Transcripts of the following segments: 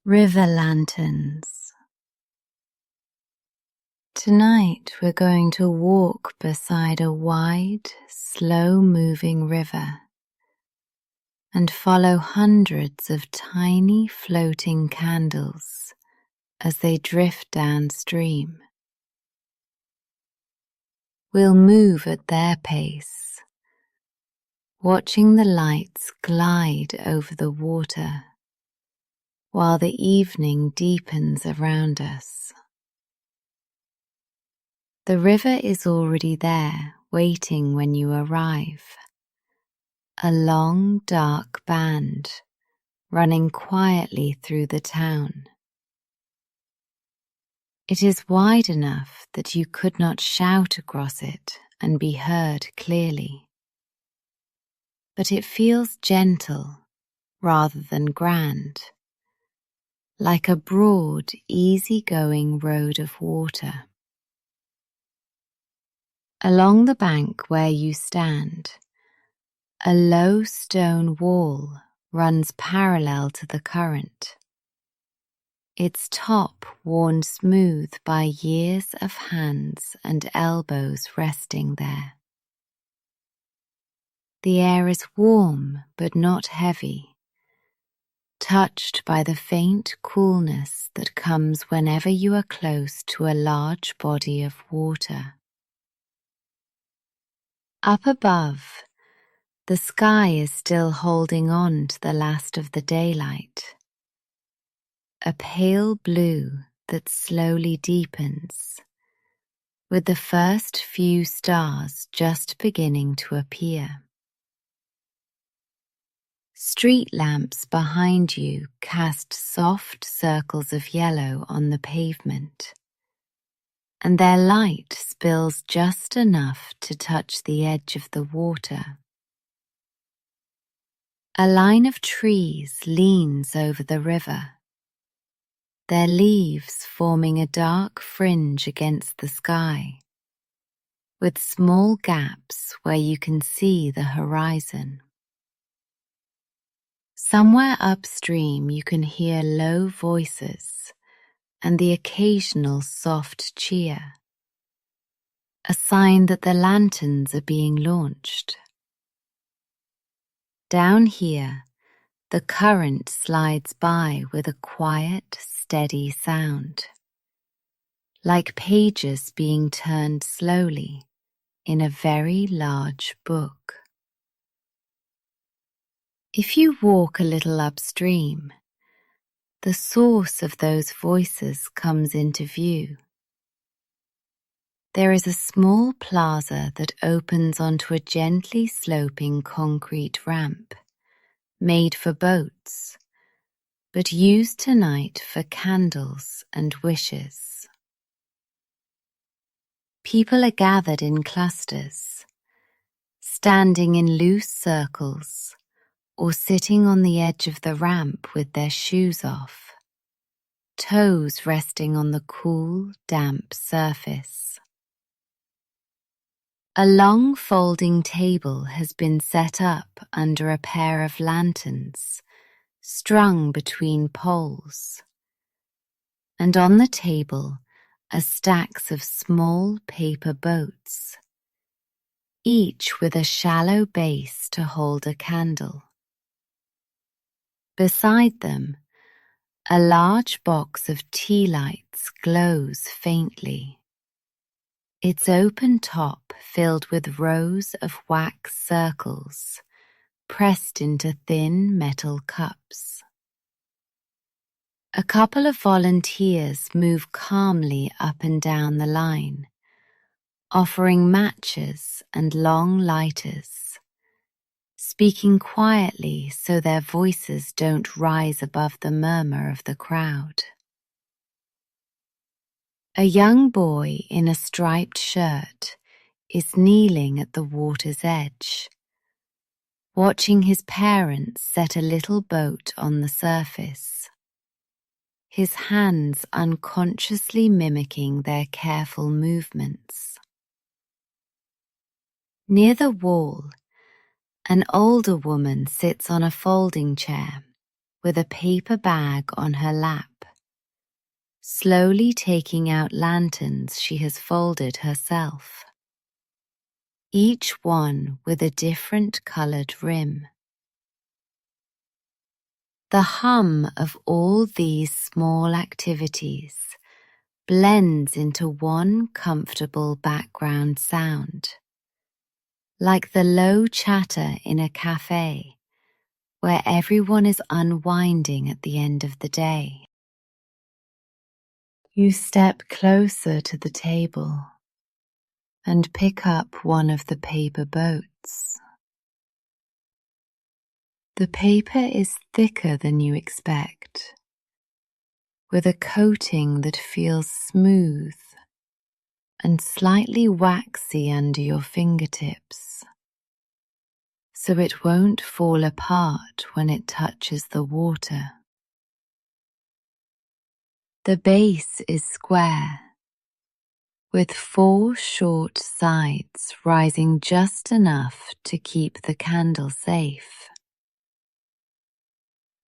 River lanterns. Tonight we're going to walk beside a wide, slow-moving river and follow hundreds of tiny floating candles as they drift downstream. We'll move at their pace, watching the lights glide over the water while the evening deepens around us. The river is already there, waiting when you arrive. A long, dark band running quietly through the town. It is wide enough that you could not shout across it and be heard clearly. But it feels gentle rather than grand, like a broad, easy-going road of water. Along the bank where you stand, a low stone wall runs parallel to the current, its top worn smooth by years of hands and elbows resting there. The air is warm but not heavy, touched by the faint coolness that comes whenever you are close to a large body of water. Up above, the sky is still holding on to the last of the daylight, a pale blue that slowly deepens, with the first few stars just beginning to appear. Street lamps behind you cast soft circles of yellow on the pavement, and their light spills just enough to touch the edge of the water. A line of trees leans over the river, their leaves forming a dark fringe against the sky, with small gaps where you can see the horizon. Somewhere upstream you can hear low voices and the occasional soft cheer, a sign that the lanterns are being launched. Down here, the current slides by with a quiet, steady sound, like pages being turned slowly in a very large book. If you walk a little upstream, the source of those voices comes into view. There is a small plaza that opens onto a gently sloping concrete ramp, made for boats, but used tonight for candles and wishes. People are gathered in clusters, standing in loose circles, or sitting on the edge of the ramp with their shoes off, toes resting on the cool, damp surface. A long folding table has been set up under a pair of lanterns strung between poles, and on the table are stacks of small paper boats, each with a shallow base to hold a candle. Beside them, a large box of tea lights glows faintly, its open top filled with rows of wax circles pressed into thin metal cups. A couple of volunteers move calmly up and down the line, offering matches and long lighters, speaking quietly so their voices don't rise above the murmur of the crowd. A young boy in a striped shirt is kneeling at the water's edge, watching his parents set a little boat on the surface, his hands unconsciously mimicking their careful movements. Near the wall, an older woman sits on a folding chair with a paper bag on her lap, slowly taking out lanterns she has folded herself, each one with a different coloured rim. The hum of all these small activities blends into one comfortable background sound, like the low chatter in a cafe where everyone is unwinding at the end of the day. You step closer to the table and pick up one of the paper boats. The paper is thicker than you expect, with a coating that feels smooth and slightly waxy under your fingertips, so it won't fall apart when it touches the water. The base is square, with 4 short sides rising just enough to keep the candle safe.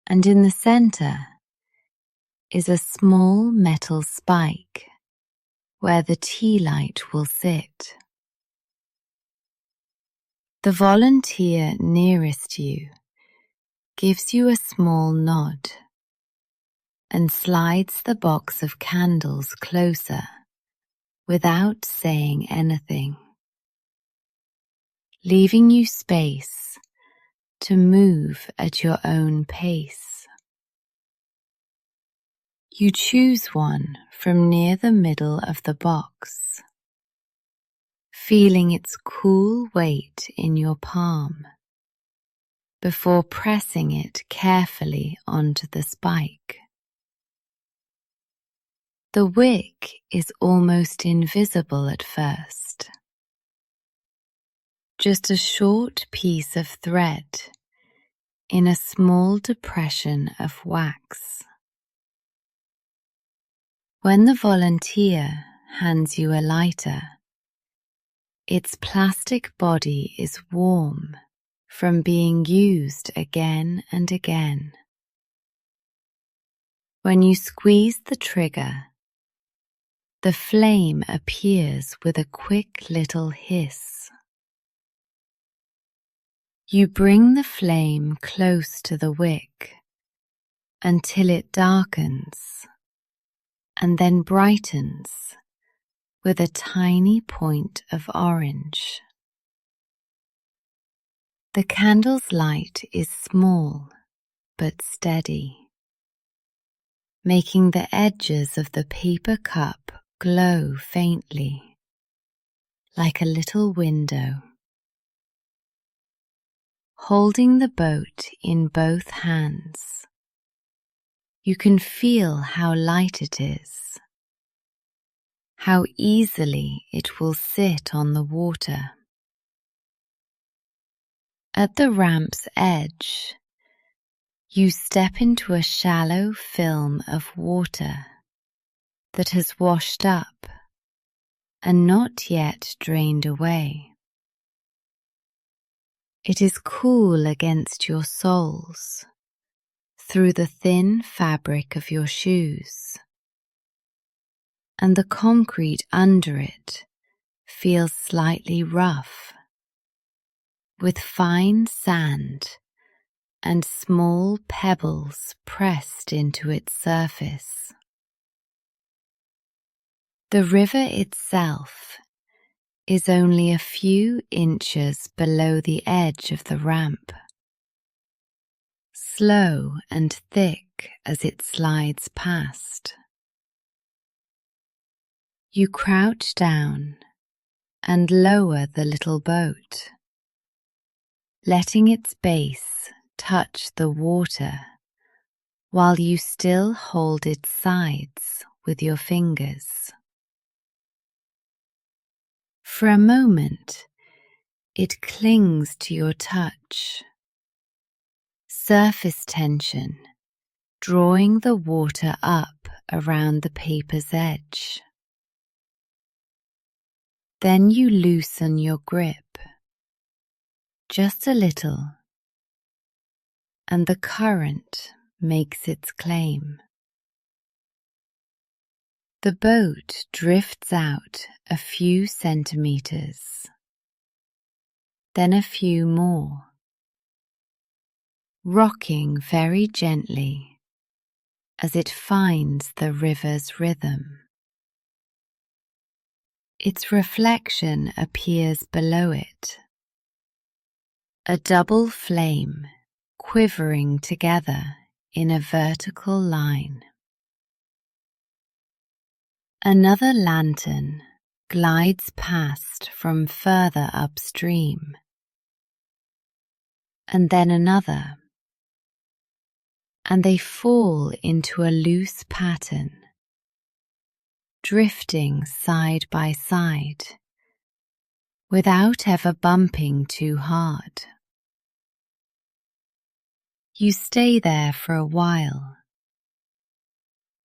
And in the center is a small metal spike where the tea light will sit. The volunteer nearest you gives you a small nod and slides the box of candles closer without saying anything, leaving you space to move at your own pace. You choose one from near the middle of the box, feeling its cool weight in your palm before pressing it carefully onto the spike. The wick is almost invisible at first, just a short piece of thread in a small depression of wax. When the volunteer hands you a lighter, its plastic body is warm from being used again and again. When you squeeze the trigger, the flame appears with a quick little hiss. You bring the flame close to the wick until it darkens and then brightens with a tiny point of orange. The candle's light is small but steady, making the edges of the paper cup glow faintly, like a little window. Holding the boat in both hands, you can feel how light it is, how easily it will sit on the water. At the ramp's edge, you step into a shallow film of water that has washed up and not yet drained away. It is cool against your soles through the thin fabric of your shoes, and the concrete under it feels slightly rough, with fine sand and small pebbles pressed into its surface. The river itself is only a few inches below the edge of the ramp, slow and thick as it slides past. You crouch down and lower the little boat, letting its base touch the water while you still hold its sides with your fingers. For a moment, it clings to your touch, surface tension drawing the water up around the paper's edge. Then you loosen your grip, just a little, and the current makes its claim. The boat drifts out a few centimeters, then a few more, rocking very gently as it finds the river's rhythm. Its reflection appears below it, a double flame quivering together in a vertical line. Another lantern glides past from further upstream, and then another, and they fall into a loose pattern, drifting side by side without ever bumping too hard. You stay there for a while,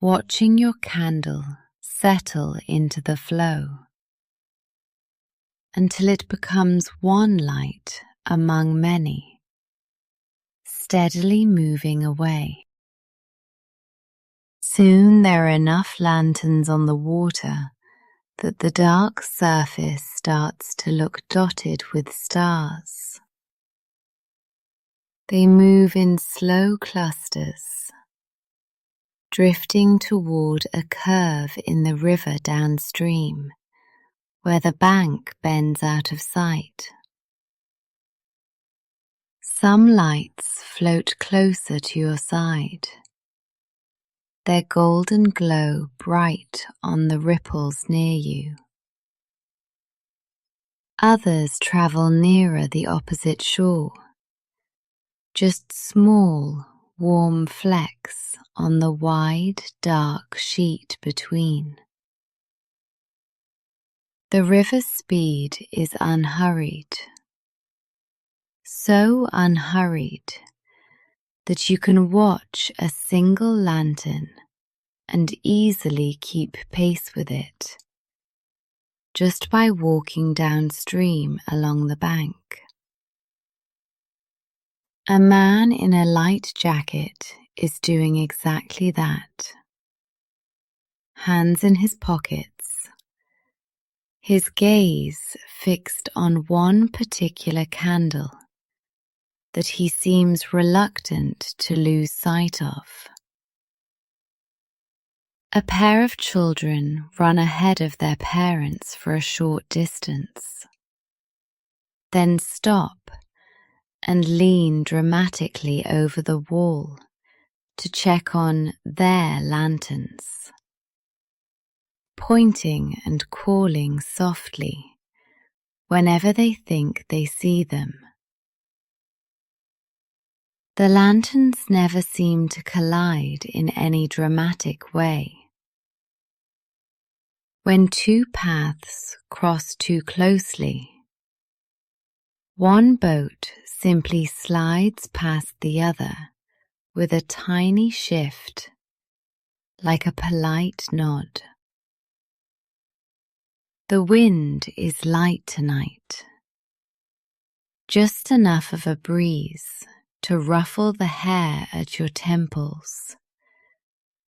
watching your candle settle into the flow until it becomes one light among many, steadily moving away. Soon there are enough lanterns on the water that the dark surface starts to look dotted with stars. They move in slow clusters, drifting toward a curve in the river downstream, where the bank bends out of sight. Some lights float closer to your side, their golden glow bright on the ripples near you. Others travel nearer the opposite shore, just small, warm flecks on the wide, dark sheet between. The river's speed is unhurried, so unhurried that you can watch a single lantern and easily keep pace with it, just by walking downstream along the bank. A man in a light jacket is doing exactly that. Hands in his pockets, his gaze fixed on one particular candle that he seems reluctant to lose sight of. A pair of children run ahead of their parents for a short distance, then stop and lean dramatically over the wall to check on their lanterns, pointing and calling softly whenever they think they see them. The lanterns never seem to collide in any dramatic way. When two paths cross too closely, one boat simply slides past the other with a tiny shift, like a polite nod. The wind is light tonight, just enough of a breeze to ruffle the hair at your temples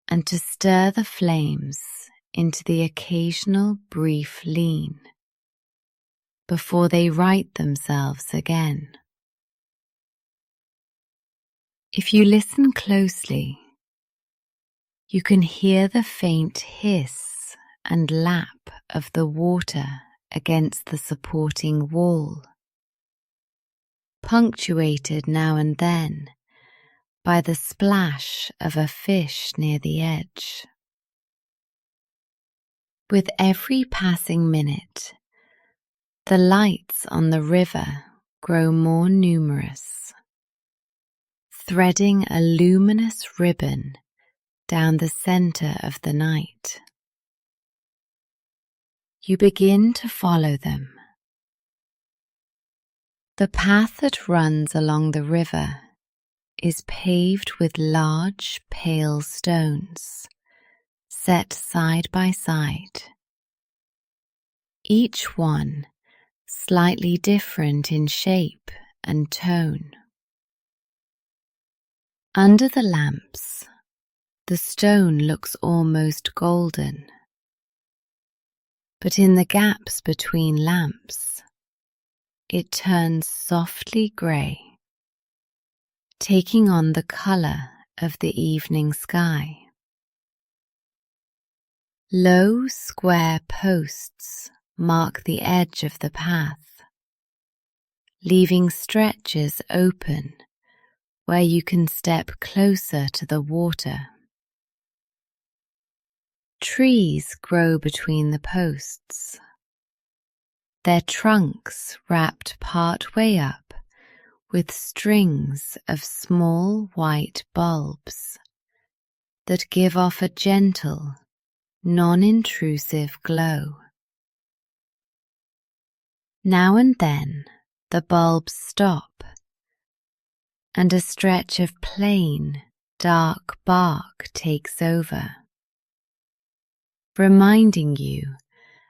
and to stir the flames into the occasional brief lean before they right themselves again. If you listen closely, you can hear the faint hiss and lap of the water against the supporting wall, punctuated now and then by the splash of a fish near the edge. With every passing minute, the lights on the river grow more numerous, threading a luminous ribbon down the center of the night. You begin to follow them. The path that runs along the river is paved with large, pale stones, set side by side, each one slightly different in shape and tone. Under the lamps, the stone looks almost golden, but in the gaps between lamps, it turns softly grey, taking on the colour of the evening sky. Low square posts mark the edge of the path, leaving stretches open where you can step closer to the water. Trees grow between the posts, their trunks wrapped part way up with strings of small white bulbs that give off a gentle, non-intrusive glow. Now and then the bulbs stop, and a stretch of plain, dark bark takes over, reminding you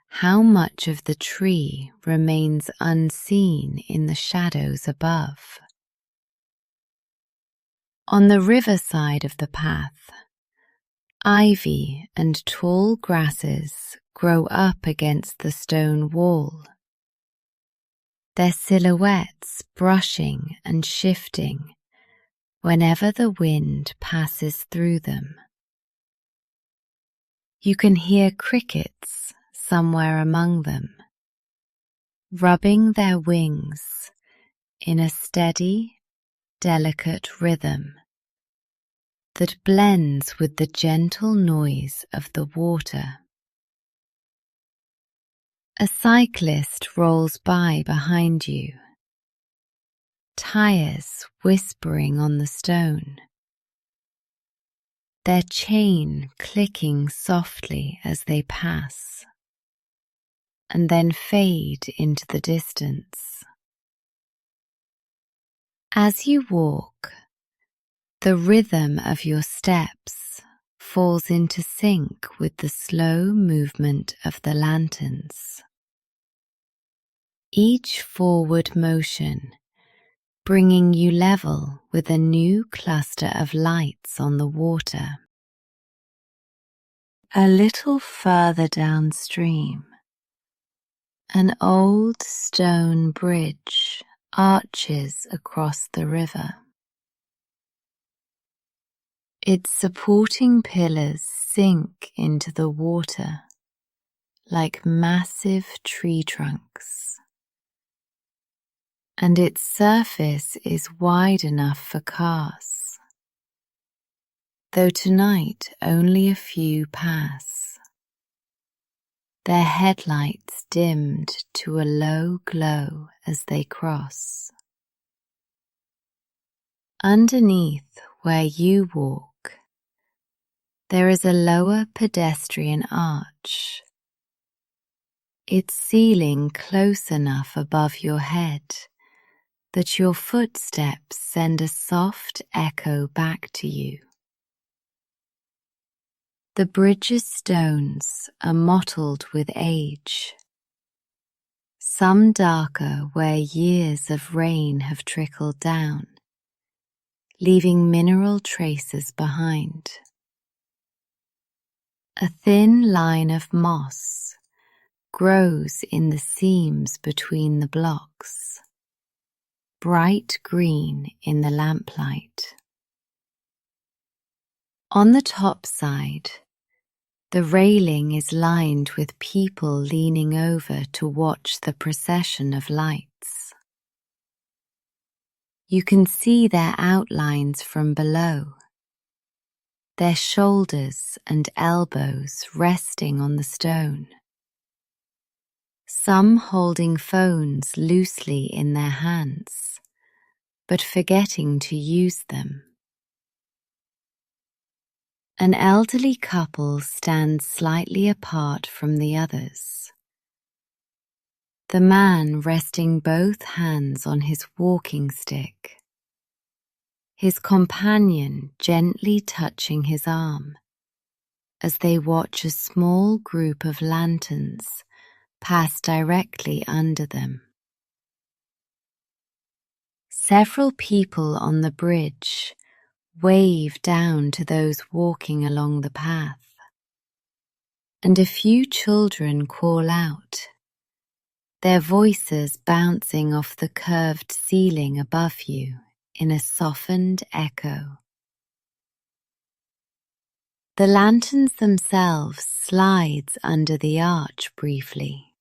how much of the tree remains unseen in the shadows above. On the riverside of the path, ivy and tall grasses grow up against the stone wall, their silhouettes brushing and shifting whenever the wind passes through them. You can hear crickets somewhere among them, rubbing their wings in a steady, delicate rhythm that blends with the gentle noise of the water. A cyclist rolls by behind you, tires whispering on the stone, their chain clicking softly as they pass, and then fade into the distance. As you walk, the rhythm of your steps falls into sync with the slow movement of the lanterns. Each forward motion bringing you level with a new cluster of lights on the water. A little further downstream, an old stone bridge arches across the river. Its supporting pillars sink into the water like massive tree trunks, and its surface is wide enough for cars, though tonight only a few pass, their headlights dimmed to a low glow as they cross. Underneath where you walk, there is a lower pedestrian arch, its ceiling close enough above your head that your footsteps send a soft echo back to you. The bridge's stones are mottled with age, some darker where years of rain have trickled down, leaving mineral traces behind. A thin line of moss grows in the seams between the blocks, bright green in the lamplight. On the top side, the railing is lined with people leaning over to watch the procession of lights. You can see their outlines from below, their shoulders and elbows resting on the stone, some holding phones loosely in their hands, but forgetting to use them. An elderly couple stands slightly apart from the others, the man resting both hands on his walking stick, his companion gently touching his arm as they watch a small group of lanterns pass directly under them. Several people on the bridge wave down to those walking along the path, and a few children call out, their voices bouncing off the curved ceiling above you in a softened echo. The lanterns themselves slides under the arch briefly,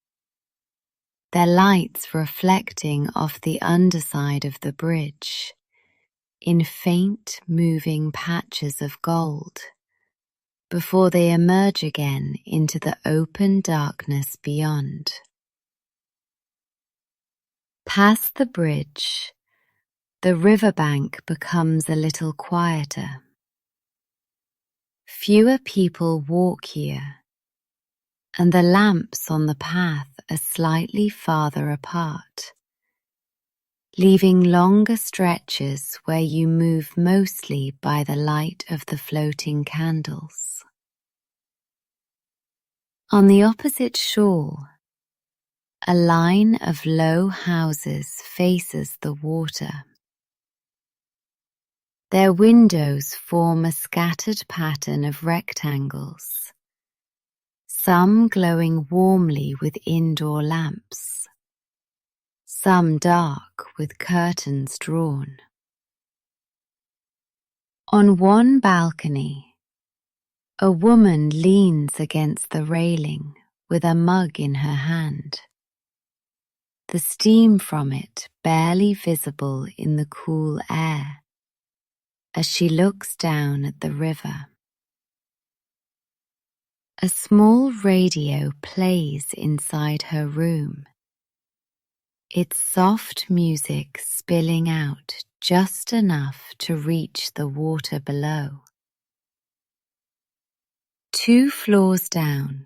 their lights reflecting off the underside of the bridge in faint moving patches of gold before they emerge again into the open darkness beyond. Past the bridge, the riverbank becomes a little quieter. Fewer people walk here, and the lamps on the path are slightly farther apart, leaving longer stretches where you move mostly by the light of the floating candles. On the opposite shore, a line of low houses faces the water. Their windows form a scattered pattern of rectangles, some glowing warmly with indoor lamps, some dark with curtains drawn. On one balcony, a woman leans against the railing with a mug in her hand, the steam from it barely visible in the cool air as she looks down at the river. A small radio plays inside her room, its soft music spilling out just enough to reach the water below. 2 floors down,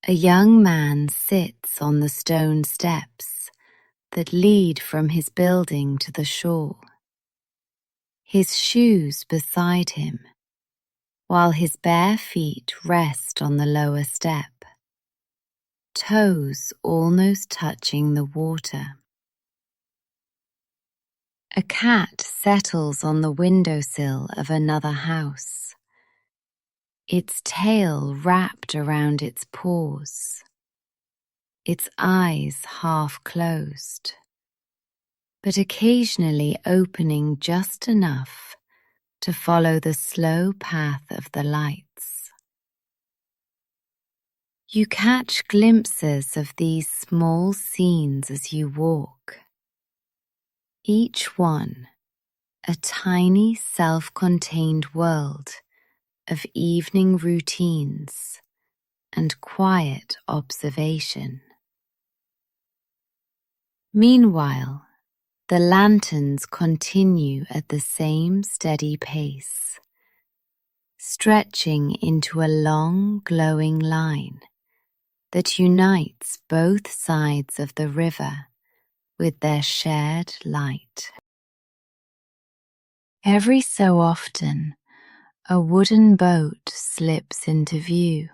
a young man sits on the stone steps that lead from his building to the shore, his shoes beside him, while his bare feet rest on the lower step, toes almost touching the water. A cat settles on the windowsill of another house, its tail wrapped around its paws, its eyes half closed, but occasionally opening just enough to follow the slow path of the lights. You catch glimpses of these small scenes as you walk, each one a tiny self-contained world of evening routines and quiet observation. Meanwhile, the lanterns continue at the same steady pace, stretching into a long glowing line that unites both sides of the river with their shared light. Every so often, a wooden boat slips into view,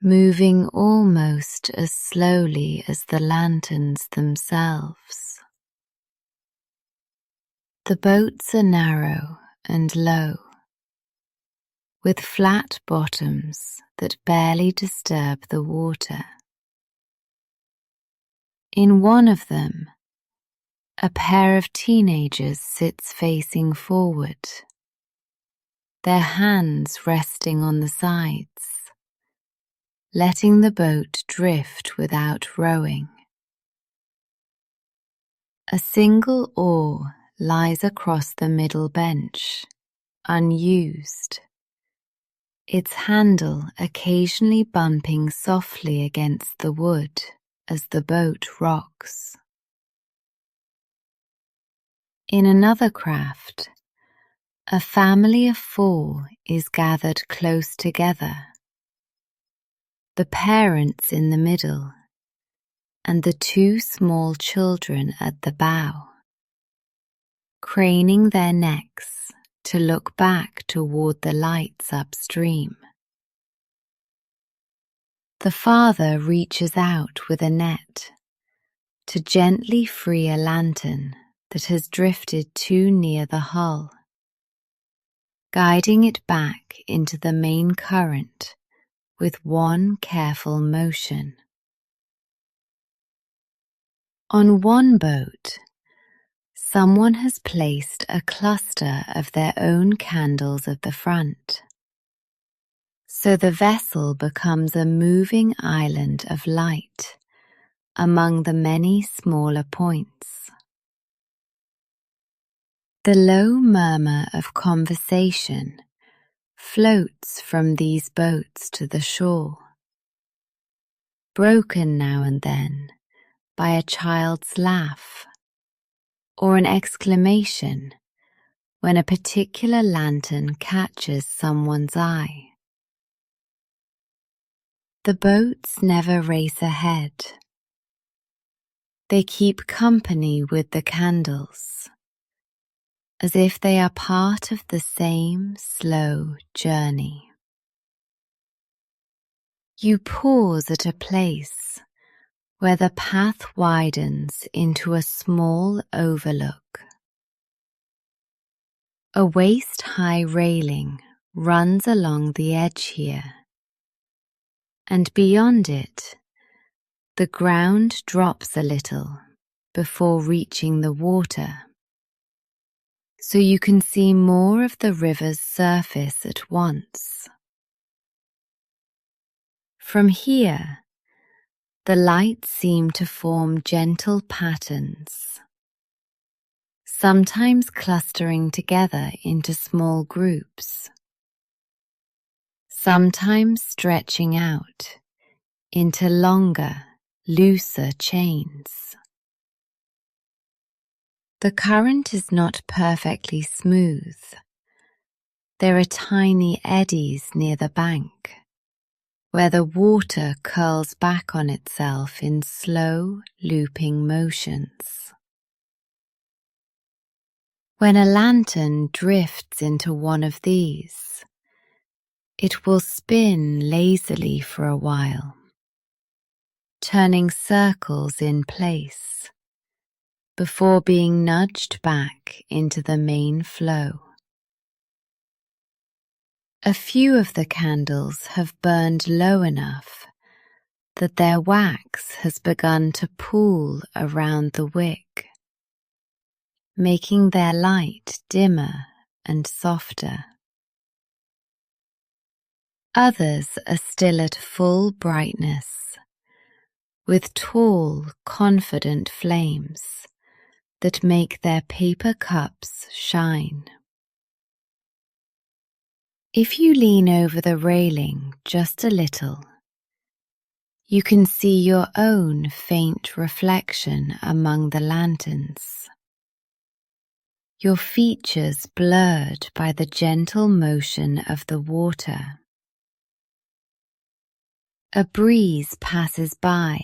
moving almost as slowly as the lanterns themselves. The boats are narrow and low, with flat bottoms that barely disturb the water. In one of them, a pair of teenagers sits facing forward, their hands resting on the sides, letting the boat drift without rowing. A single oar lies across the middle bench, unused, its handle occasionally bumping softly against the wood as the boat rocks. In another craft, a family of 4 is gathered close together, the parents in the middle and the 2 small children at the bow, craning their necks to look back toward the lights upstream. The father reaches out with a net to gently free a lantern that has drifted too near the hull. guiding it back into the main current with one careful motion. On one boat, someone has placed a cluster of their own candles at the front, so the vessel becomes a moving island of light among the many smaller points. The low murmur of conversation floats from these boats to the shore, broken now and then by a child's laugh or an exclamation when a particular lantern catches someone's eye. The boats never race ahead. They keep company with the candles, as if they are part of the same slow journey. You pause at a place where the path widens into a small overlook. A waist-high railing runs along the edge here, and beyond it, the ground drops a little before reaching the water, so you can see more of the river's surface at once. From here, the lights seem to form gentle patterns, sometimes clustering together into small groups, sometimes stretching out into longer, looser chains. The current is not perfectly smooth. There are tiny eddies near the bank, where the water curls back on itself in slow, looping motions. When a lantern drifts into one of these, it will spin lazily for a while, turning circles in place before being nudged back into the main flow. A few of the candles have burned low enough that their wax has begun to pool around the wick, making their light dimmer and softer. Others are still at full brightness, with tall, confident flames that make their paper cups shine. If you lean over the railing just a little, you can see your own faint reflection among the lanterns, your features blurred by the gentle motion of the water. A breeze passes by,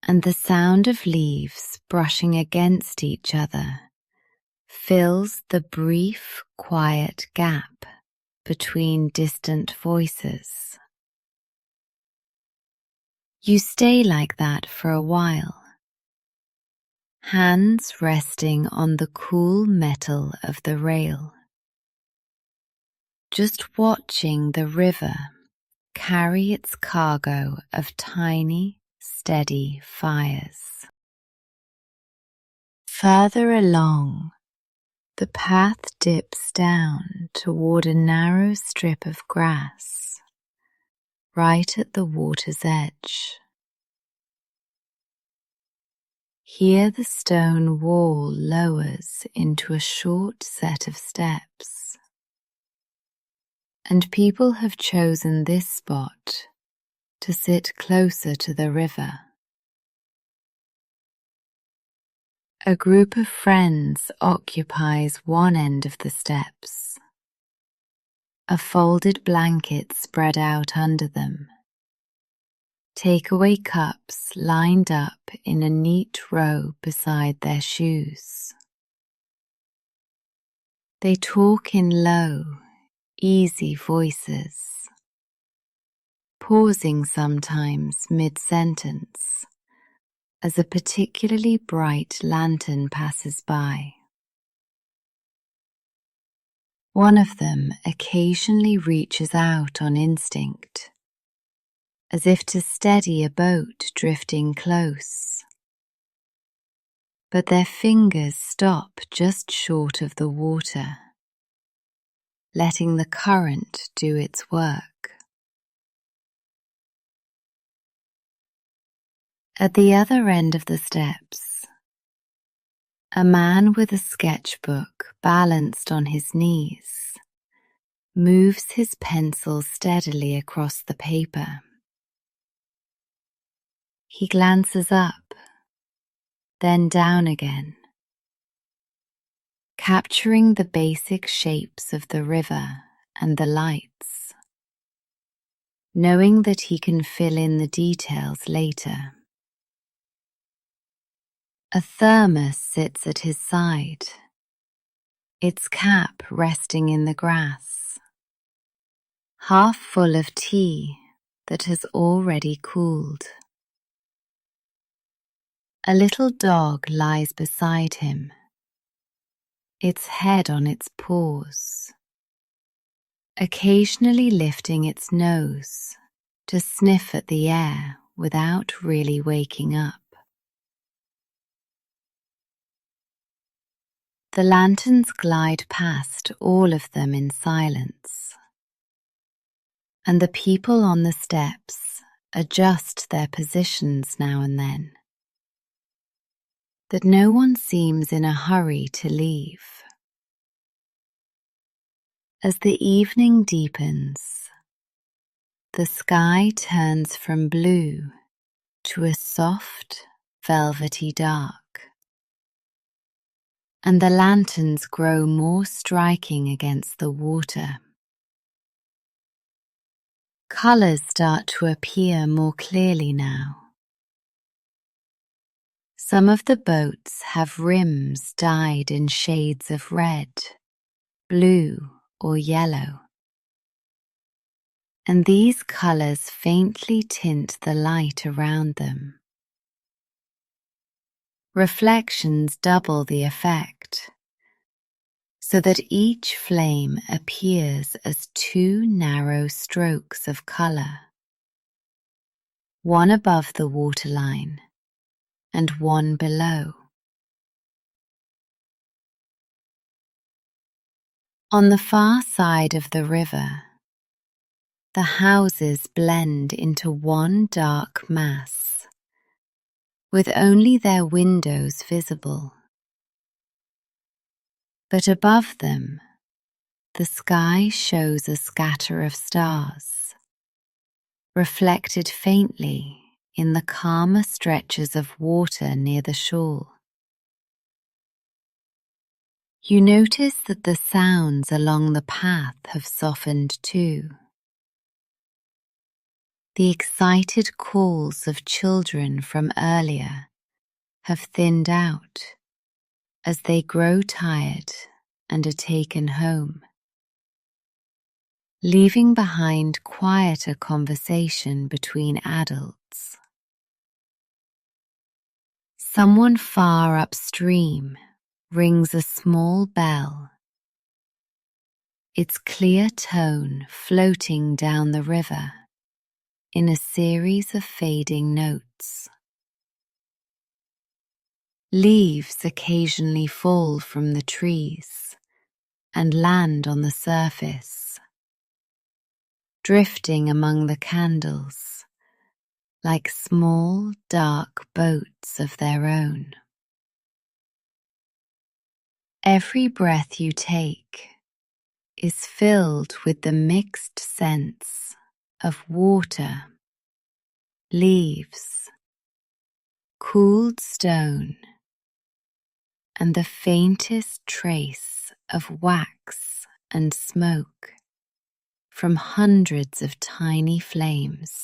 and the sound of leaves brushing against each other fills the brief, quiet gap between distant voices. You stay like that for a while, hands resting on the cool metal of the rail, just watching the river carry its cargo of tiny, steady fires. Further along, the path dips down toward a narrow strip of grass, right at the water's edge. Here the stone wall lowers into a short set of steps, and people have chosen this spot to sit closer to the river. A group of friends occupies one end of the steps, a folded blanket spread out under them, takeaway cups lined up in a neat row beside their shoes. They talk in low, easy voices, pausing sometimes mid-sentence as a particularly bright lantern passes by. One of them occasionally reaches out on instinct, as if to steady a boat drifting close. But their fingers stop just short of the water, letting the current do its work. At the other end of the steps, a man with a sketchbook balanced on his knees moves his pencil steadily across the paper. He glances up, then down again, capturing the basic shapes of the river and the lights, knowing that he can fill in the details later. A thermos sits at his side, its cap resting in the grass, half full of tea that has already cooled. A little dog lies beside him, its head on its paws, occasionally lifting its nose to sniff at the air without really waking up. The lanterns glide past all of them in silence, and the people on the steps adjust their positions now and then, that no one seems in a hurry to leave. As the evening deepens, the sky turns from blue to a soft, velvety dark, and the lanterns grow more striking against the water. Colours start to appear more clearly now. Some of the boats have rims dyed in shades of red, blue, or yellow, and these colours faintly tint the light around them. Reflections double the effect, so that each flame appears as two narrow strokes of colour, one above the waterline and one below. On the far side of the river, the houses blend into one dark mass, with only their windows visible. But above them, the sky shows a scatter of stars, reflected faintly in the calmer stretches of water near the shore. You notice that the sounds along the path have softened too. The excited calls of children from earlier have thinned out as they grow tired and are taken home, leaving behind quieter conversation between adults. Someone far upstream rings a small bell, its clear tone floating down the river in a series of fading notes. Leaves occasionally fall from the trees and land on the surface, drifting among the candles like small dark boats of their own. Every breath you take is filled with the mixed scents of water, leaves, cooled stone, and the faintest trace of wax and smoke from hundreds of tiny flames.